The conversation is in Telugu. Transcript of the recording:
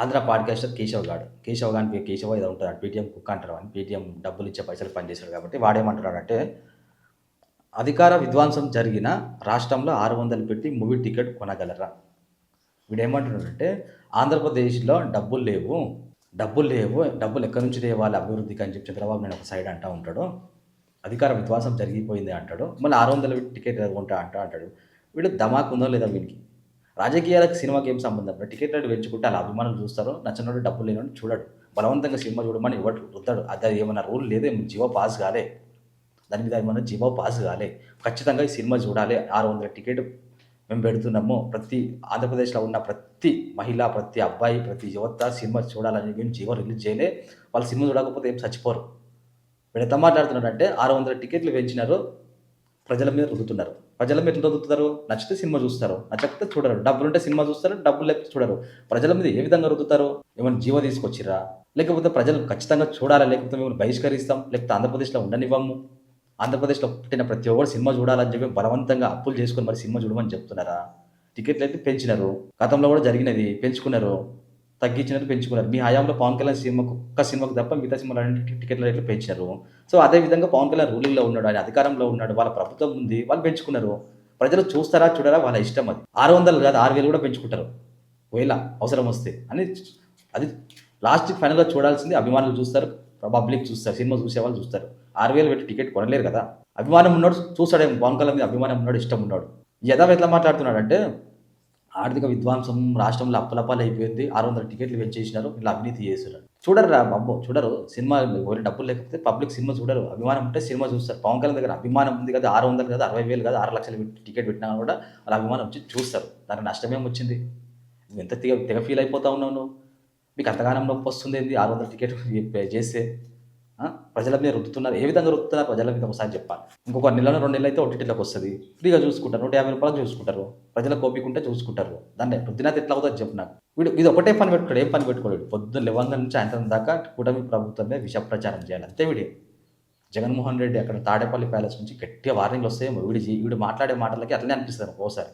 ఆంధ్ర పాడ్కాస్టర్ కేశవ్ ఏదో ఉంటాడు పేటీఎం కుక్క అంటారు అని పేటీఎం డబ్బులు ఇచ్చే పైసలు పనిచేశాడు కాబట్టి వాడేమంటున్నాడంటే అధికార విధ్వంసం జరిగిన రాష్ట్రంలో 600 పెట్టి మూవీ టికెట్ కొనగలరా. వీడేమంటున్నాడంటే ఆంధ్రప్రదేశ్లో డబ్బులు ఎక్కడి నుంచి తేవాలి అభివృద్ధికి అని చెప్పి చంద్రబాబు నేను ఒక సైడ్ అంటూ ఉంటాడు. అధికార విధ్వంసం జరిగిపోయింది అంటాడు. మళ్ళీ 600 టికెట్ కొంటా అంటాడు. వీడు ధమాక్ ఉందో లేదా వీడికి. రాజకీయాలకు సినిమాకి ఏం సంబంధం? టికెట్ రేటు పెంచుకుంటే అలా అభిమానులు చూస్తారు. నచ్చినోడు డబ్బులు లేనివాడు చూడడు. బలవంతంగా సినిమా చూడమని ఎవడు రుద్దాడు. అది ఏమన్నా రూల్ లేదు, జీవో పాస్ కాలే. దాని మీద ఏమన్నా జీవో పాస్ కాలే. ఖచ్చితంగా ఈ సినిమా చూడాలి. 600 టికెట్ మేము పెడుతున్నాము. ప్రతి ఆంధ్రప్రదేశ్లో ఉన్న ప్రతి మహిళ, ప్రతి అబ్బాయి, ప్రతి యువత సినిమా చూడాలని మేము జీవో రిలీజ్ చేయలే. వాళ్ళు సినిమా చూడకపోతే ఏం చచ్చిపోరు. వీడు ఎంత మాట్లాడుతున్నాడంటే 600 టికెట్లు పెంచినారు, ప్రజల మీద రుద్దుతున్నారు. ప్రజల మీద రుద్దుతారు. నచ్చితే సినిమా చూస్తారు, నచ్చకపోతే చూడరు. డబ్బులుంటే సినిమా చూస్తారు, డబ్బులు లేకపోతే చూడరు. ప్రజల మీద ఏ విధంగా రుద్దుతారు? ఏమైనా జీవో తీసుకొచ్చిరా? లేకపోతే ప్రజలు ఖచ్చితంగా చూడాలా, లేకపోతే మేము బహిష్కరిస్తాం, లేకపోతే ఆంధ్రప్రదేశ్లో ఉండనివ్వము, ఆంధ్రప్రదేశ్లో పుట్టిన ప్రతి ఒక్కరు సినిమా చూడాలని చెప్పి బలవంతంగా అప్పులు చేసుకొని మరి సినిమా చూడమని చెప్తున్నారా? టికెట్లు అయితే పెంచినారు, గతంలో కూడా జరిగినది. పెంచుకున్నారు, తగ్గించినారు, పెంచుకున్నారు. మీ హయాంలో పవన్ కళ్యాణ్ సినిమాకు ఒక్క సినిమాకు తప్ప మిగతా సినిమాలు టికెట్ల రేట్లు పెంచారు. సో అదేవిధంగా పవన్ కళ్యాణ్ రూలింగ్లో ఉన్నాడు, ఆయన అధికారంలో ఉన్నాడు, వాళ్ళ ప్రభుత్వం ఉంది, వాళ్ళు పెంచుకున్నారు. ప్రజలు చూస్తారా చూడరా వాళ్ళ ఇష్టం. అది 600 కాదు 6,000 కూడా పెంచుకుంటారు ఒకవేళ అవసరం వస్తే అని. అది లాస్ట్ ఫైనల్గా చూడాల్సింది అభిమానులు చూస్తారు, పబ్లిక్ చూస్తారు, సినిమా చూసే వాళ్ళు చూస్తారు. 6,000 పెట్టి టికెట్ కొనలేరు కదా. అభిమానం ఉన్నాడు చూస్తాడేమో, పవన్ కళ్యాణ్ మీద అభిమానం ఉన్నాడు, ఇష్టం ఉన్నాడు. యథావి ఎట్లా మాట్లాడుతున్నాడంటే ఆర్థిక విధ్వంసం రాష్ట్రంలో అప్పలపాలు అయిపోయింది, 600 టికెట్లు పెంచేసినారు, ఇలా అవినీతి చేస్తున్నారు. చూడరు రా బాబు, చూడరు. సినిమా డబ్బులు లేకపోతే పబ్లిక్ సినిమా చూడరు. అభిమానం ఉంటే సినిమా చూస్తారు. పవన్ కళ్యాణ్ దగ్గర అభిమానం ఉంది కదా, 600 కదా, 60,000 కదా, 6 లక్షలు టికెట్ పెట్టినా కూడా వాళ్ళ అభిమానం వచ్చి చూస్తారు. దానికి నష్టమేం వచ్చింది? నువ్వు ఎంత తెగ ఫీల్ అయిపోతా ఉన్నావు నువ్వు? మీకు అంతగానం నొప్పి వస్తుంది ఏంది 600 టికెట్ చేస్తే? ప్రజల మీద రుద్దుతున్నారు. ఏ విధంగా రుద్దుతున్నారు ప్రజల మీద ఒకసారి చెప్పాలి. ఇంకొక నెలలో 2 నెలలు అయితే ఓటీటీలోకి వస్తుంది, ఫ్రీగా చూసుకుంటారు. 150 రూపాయలు చూసుకుంటారు. ప్రజలకు ఓపిక చూసుకుంటారు. దాన్ని రుద్దినది ఎట్లా అవుతుంది చెప్పు నాకు. వీడు ఇది ఒకటే పని పెట్టుకోడు, ఏం పని పెట్టుకోడు. పొద్దున్న లేవంగా నుంచి సాయంత్రం దాకా కూటమి ప్రభుత్వమే విష ప్రచారం చేయాలి, అంతే. జగన్మోహన్ రెడ్డి అక్కడ తాడేపల్లి ప్యాలెస్ నుంచి గట్టిగా వార్నింగ్లు వస్తాయేమో. వీడు మాట్లాడే మాటలకి అట్లనే అనిపిస్తారు ఒకసారి.